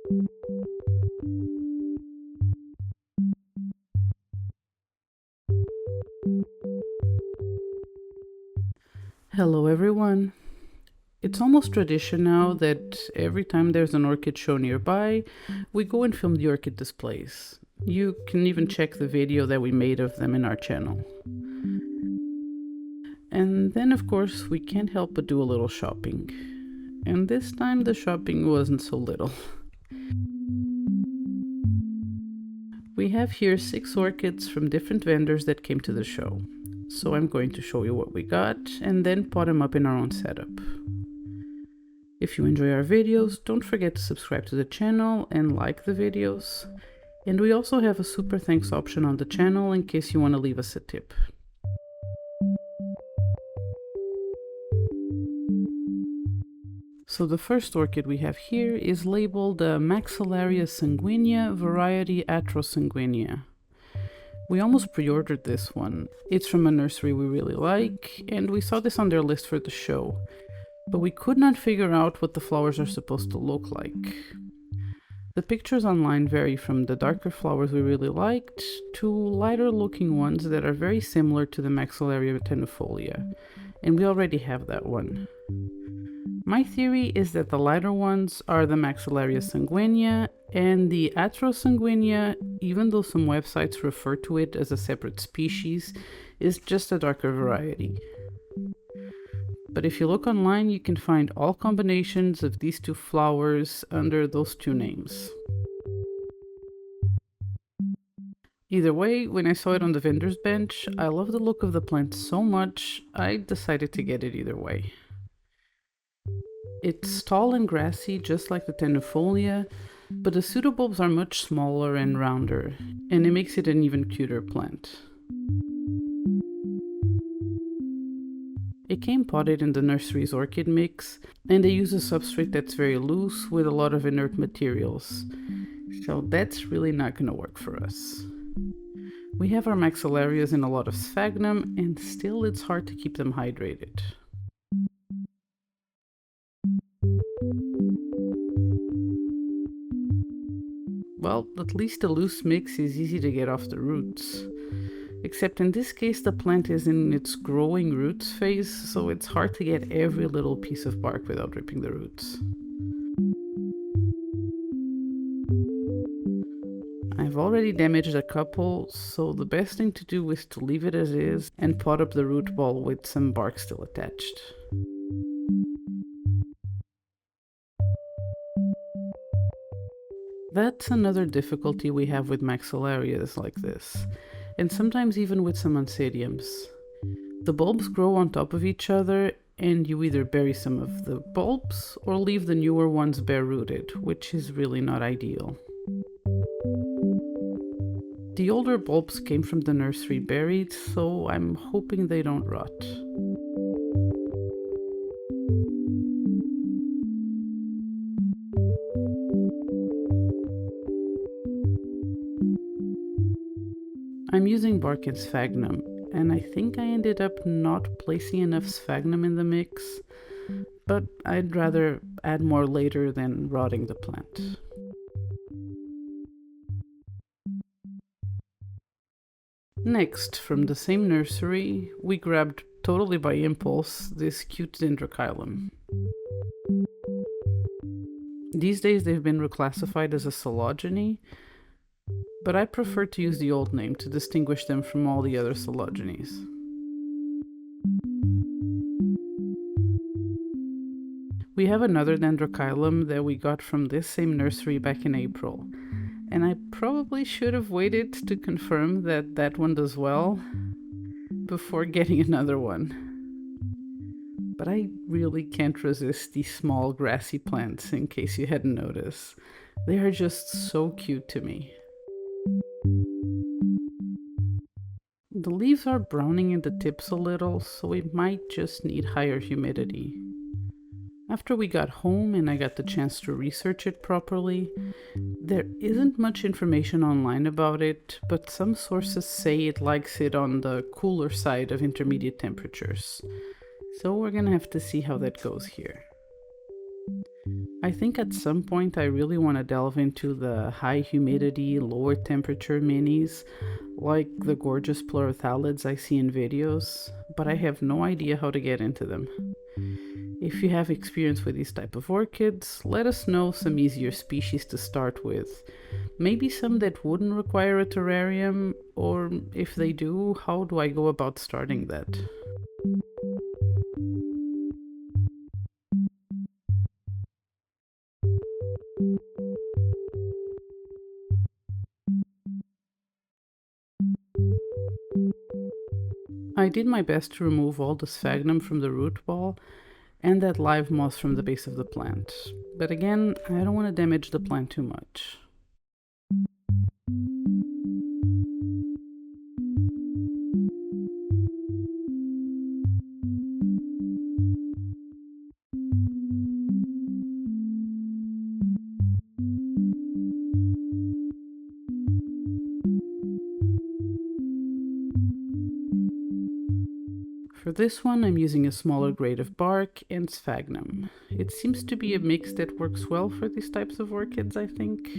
Hello everyone. It's almost tradition now that every time there's an orchid show nearby, we go and film the orchid displays. You can even check the video that we made of them in our channel. And then of course we can't help but do a little shopping. And this time the shopping wasn't so little. We have here 6 orchids from different vendors that came to the show. So I'm going to show you what we got and then pot them up in our own setup. If you enjoy our videos, don't forget to subscribe to the channel and like the videos. And we also have a super thanks option on the channel in case you want to leave us a tip. So the first orchid we have here is labeled Maxillaria sanguinea variety atrosanguinea. We almost pre-ordered this one. It's from a nursery we really like, and we saw this on their list for the show. But we could not figure out what the flowers are supposed to look like. The pictures online vary from the darker flowers we really liked to lighter looking ones that are very similar to the Maxillaria tendifolia, and we already have that one. My theory is that the lighter ones are the Maxillaria sanguinea, and the atrosanguinea, even though some websites refer to it as a separate species, is just a darker variety. But if you look online, you can find all combinations of these two flowers under those two names. Either way, when I saw it on the vendor's bench, I love the look of the plant so much, I decided to get it either way. It's tall and grassy, just like the tendifolia, but the pseudobulbs are much smaller and rounder, and it makes it an even cuter plant. It came potted in the Nurseries orchid mix, and they use a substrate that's very loose with a lot of inert materials, so that's really not going to work for us. We have our Maxillarias in a lot of sphagnum, and still it's hard to keep them hydrated. Well, at least the loose mix is easy to get off the roots. Except in this case the plant is in its growing roots phase, so it's hard to get every little piece of bark without ripping the roots. I've already damaged a couple, so the best thing to do is to leave it as is and pot up the root ball with some bark still attached. That's another difficulty we have with Maxillarias like this, and sometimes even with some Oncidiums. The bulbs grow on top of each other, and you either bury some of the bulbs or leave the newer ones bare rooted, which is really not ideal. The older bulbs came from the nursery buried, so I'm hoping they don't rot. I'm using bark and sphagnum, and I think I ended up not placing enough sphagnum in the mix, but I'd rather add more later than rotting the plant. Next, from the same nursery, we grabbed, totally by impulse, this cute Dendrochilum. These days they've been reclassified as a coelogyne, but I prefer to use the old name to distinguish them from all the other coelogynes. We have another Dendrochilum that we got from this same nursery back in April, and I probably should have waited to confirm that that one does well before getting another one. But I really can't resist these small grassy plants, in case you hadn't noticed. They are just so cute to me. The leaves are browning in the tips a little, so we might just need higher humidity. After we got home and I got the chance to research it properly, there isn't much information online about it, but some sources say it likes it on the cooler side of intermediate temperatures. So we're gonna have to see how that goes here. I think at some point I really want to delve into the high humidity, lower temperature minis, like the gorgeous pleurothalids I see in videos, but I have no idea how to get into them. If you have experience with these type of orchids, let us know some easier species to start with. Maybe some that wouldn't require a terrarium, or if they do, how do I go about starting that? I did my best to remove all the sphagnum from the root ball and that live moss from the base of the plant, but again, I don't want to damage the plant too much. For this one, I'm using a smaller grade of bark and sphagnum. It seems to be a mix that works well for these types of orchids, I think.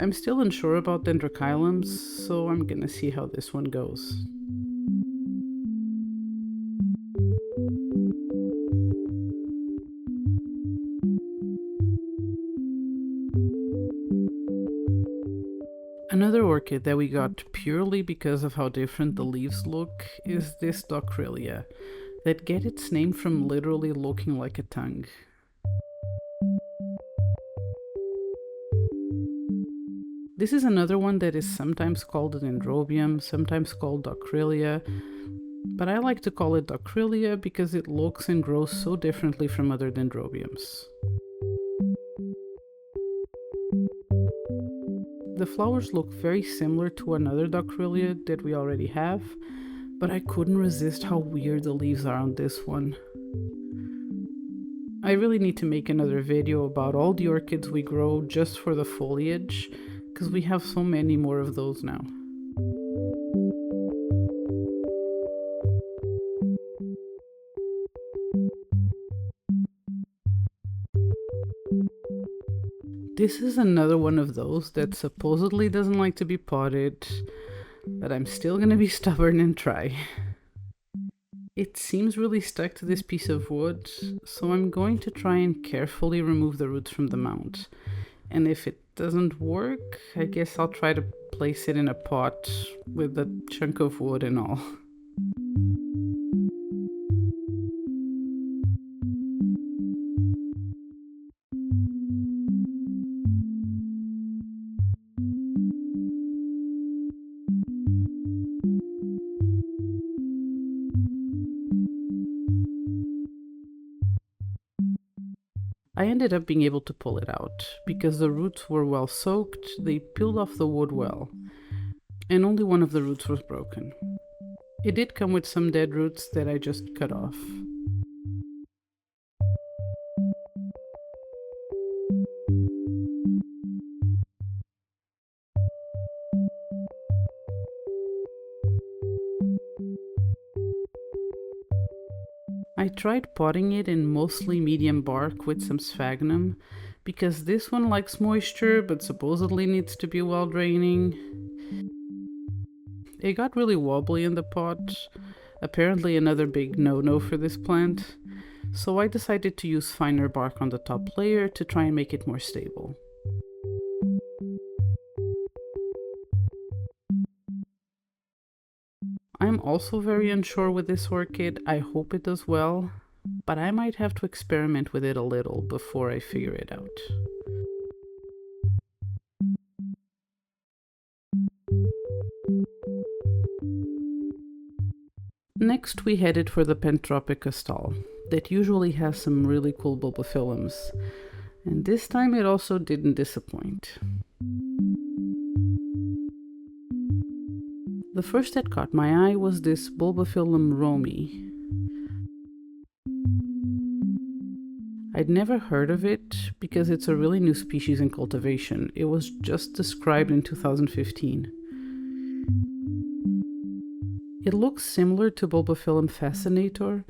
I'm still unsure about dendrochilums, so I'm gonna see how this one goes. Another orchid that we got purely because of how different the leaves look is this Dockrillia, that get its name from literally looking like a tongue. This is another one that is sometimes called a dendrobium, sometimes called Dockrillia, but I like to call it Dockrillia because it looks and grows so differently from other dendrobiums. The flowers look very similar to another Dockrillia that we already have, but I couldn't resist how weird the leaves are on this one. I really need to make another video about all the orchids we grow just for the foliage, because we have so many more of those now. This is another one of those that supposedly doesn't like to be potted, but I'm still gonna be stubborn and try. It seems really stuck to this piece of wood, so I'm going to try and carefully remove the roots from the mount. And if it doesn't work, I guess I'll try to place it in a pot with a chunk of wood and all. I ended up being able to pull it out, because the roots were well soaked, they peeled off the wood well, and only one of the roots was broken. It did come with some dead roots that I just cut off. I tried potting it in mostly medium bark with some sphagnum, because this one likes moisture but supposedly needs to be well draining. It got really wobbly in the pot, apparently another big no-no for this plant, so I decided to use finer bark on the top layer to try and make it more stable. I'm also very unsure with this orchid. I hope it does well, but I might have to experiment with it a little before I figure it out. Next we headed for the Pantropica stall, that usually has some really cool Bulbophyllums, and this time it also didn't disappoint. The first that caught my eye was this Bulbophyllum romyi. I'd never heard of it because it's a really new species in cultivation. It was just described in 2015. It looks similar to Bulbophyllum fascinator,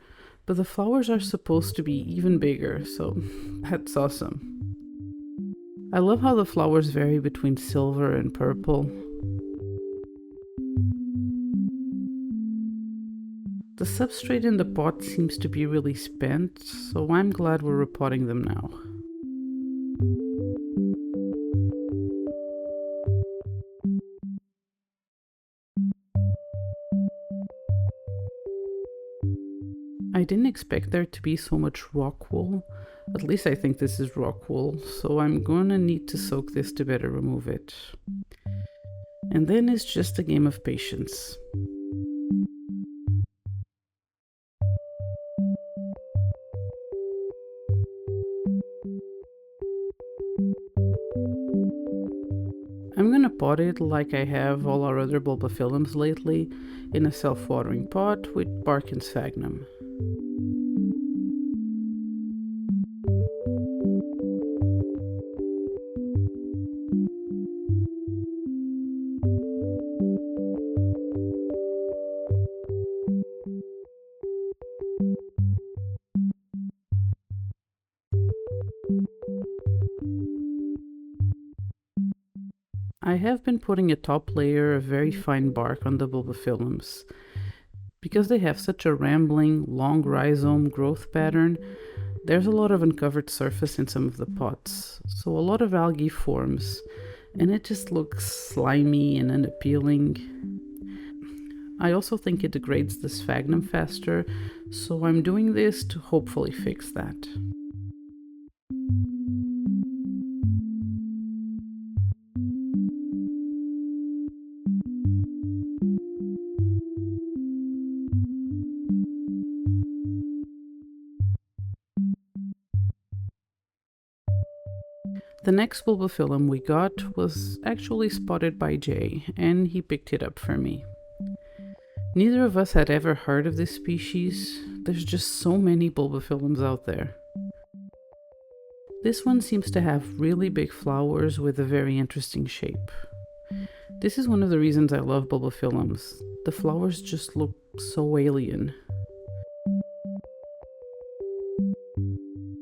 But the flowers are supposed to be even bigger, so that's awesome. I love how the flowers vary between silver and purple. The substrate in the pot seems to be really spent, so I'm glad we're repotting them now. I didn't expect there to be so much rock wool. At least I think this is rock wool, so I'm gonna need to soak this to better remove it. And then it's just a game of patience. I'm gonna pot it like I have all our other Bulbophyllums lately, in a self-watering pot with bark and sphagnum. I have been putting a top layer of very fine bark on the Bulbophyllums. Because they have such a rambling, long rhizome growth pattern, there's a lot of uncovered surface in some of the pots, so a lot of algae forms, and it just looks slimy and unappealing. I also think it degrades the sphagnum faster, so I'm doing this to hopefully fix that. The next Bulbophyllum we got was actually spotted by Jay, and he picked it up for me. Neither of us had ever heard of this species. There's just so many Bulbophyllums out there. This one seems to have really big flowers with a very interesting shape. This is one of the reasons I love Bulbophyllums. The flowers just look so alien.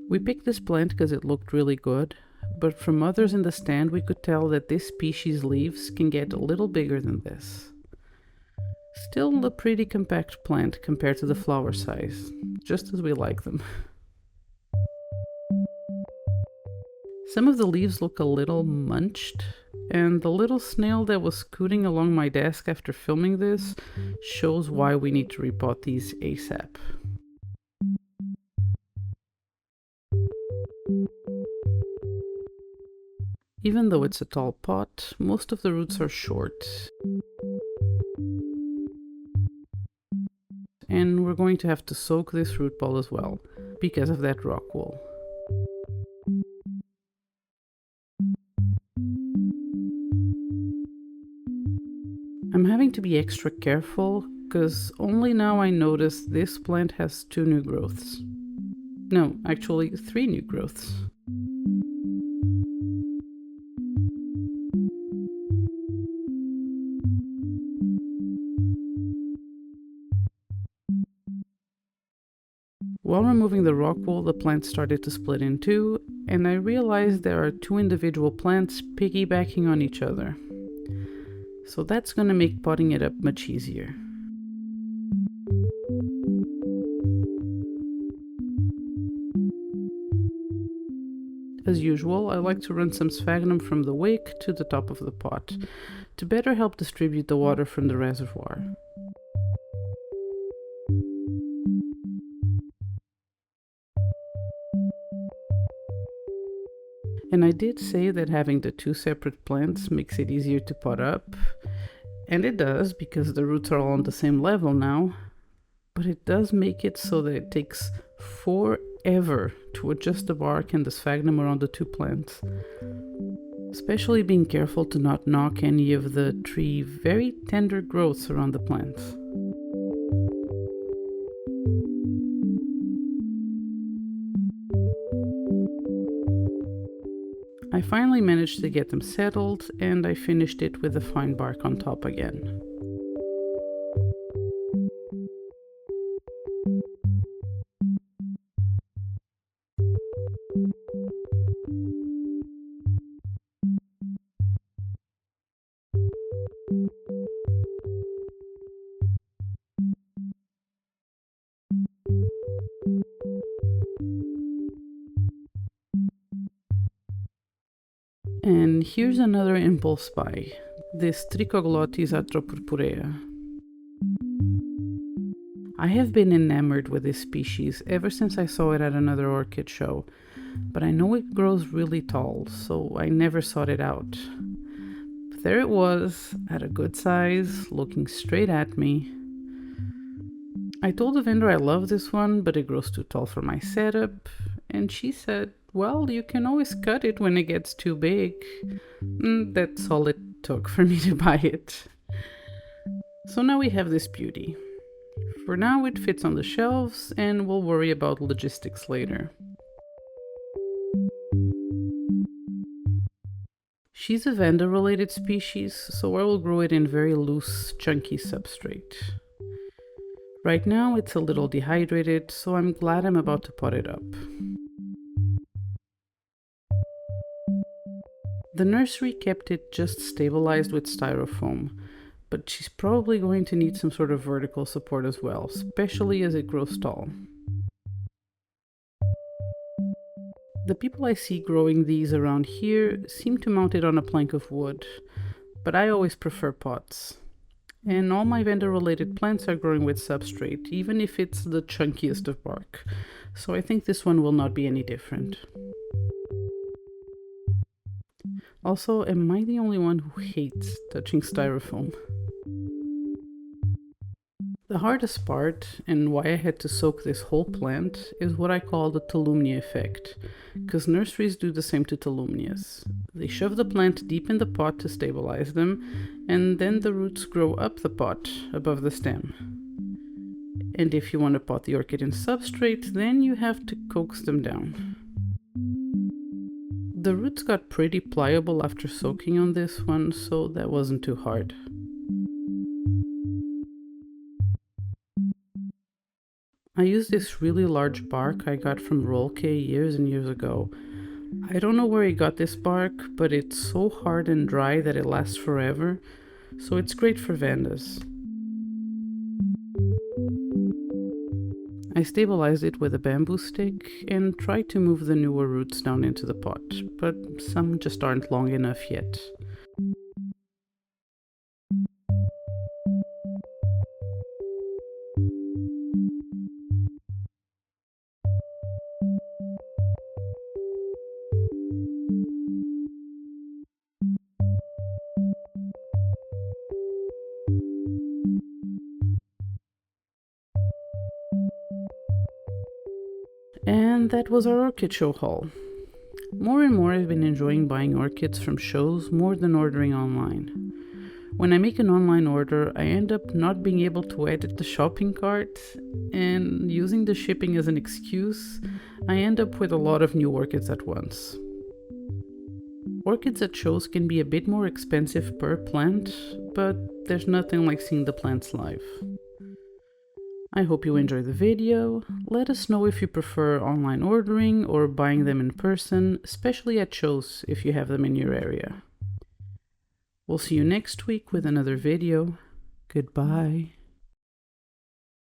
We picked this plant because it looked really good, but from others in the stand we could tell that this species' leaves can get a little bigger than this. Still a pretty compact plant compared to the flower size, just as we like them. Some of the leaves look a little munched, and the little snail that was scooting along my desk after filming this shows why we need to repot these ASAP. Even though it's a tall pot, most of the roots are short. And we're going to have to soak this root ball as well, because of that rock wool. I'm having to be extra careful, because only now I notice this plant has 2 new growths. No, actually 3 new growths. While removing the rock wool, the plant started to split in two, and I realized there are 2 individual plants piggybacking on each other. So that's going to make potting it up much easier. As usual, I like to run some sphagnum from the wick to the top of the pot, to better help distribute the water from the reservoir. And I did say that having the 2 separate plants makes it easier to pot up, and it does because the roots are all on the same level now, but it does make it so that it takes forever to adjust the bark and the sphagnum around the 2 plants. Especially being careful to not knock any of the 3 very tender growths around the plants. I finally managed to get them settled, and I finished it with the fine bark on top again. And here's another impulse buy, this Trichoglottis atropurpurea. I have been enamored with this species ever since I saw it at another orchid show, but I know it grows really tall, so I never sought it out. But there it was, at a good size, looking straight at me. I told the vendor I love this one, but it grows too tall for my setup, and she said, well, you can always cut it when it gets too big. That's all it took for me to buy it. So now we have this beauty. For now it fits on the shelves, and we'll worry about logistics later. She's a Vanda-related species, so I will grow it in very loose, chunky substrate. Right now it's a little dehydrated, so I'm glad I'm about to pot it up. The nursery kept it just stabilized with styrofoam, but she's probably going to need some sort of vertical support as well, especially as it grows tall. The people I see growing these around here seem to mount it on a plank of wood, but I always prefer pots. And all my Vanda-related plants are growing with substrate, even if it's the chunkiest of bark, so I think this one will not be any different. Also, am I the only one who hates touching styrofoam? The hardest part, and why I had to soak this whole plant, is what I call the Tolumnia effect, because nurseries do the same to Tolumnias. They shove the plant deep in the pot to stabilize them, and then the roots grow up the pot, above the stem. And if you want to pot the orchid in substrate, then you have to coax them down. The roots got pretty pliable after soaking on this one, so that wasn't too hard. I used this really large bark I got from Rolke years and years ago. I don't know where he got this bark, but it's so hard and dry that it lasts forever, so it's great for Vandas. I stabilized it with a bamboo stick and tried to move the newer roots down into the pot, but some just aren't long enough yet. And that was our orchid show haul. More and more I've been enjoying buying orchids from shows more than ordering online. When I make an online order, I end up not being able to edit the shopping cart, and using the shipping as an excuse, I end up with a lot of new orchids at once. Orchids at shows can be a bit more expensive per plant, but there's nothing like seeing the plants live. I hope you enjoyed the video. Let us know if you prefer online ordering or buying them in person, especially at shows if you have them in your area. We'll see you next week with another video. Goodbye.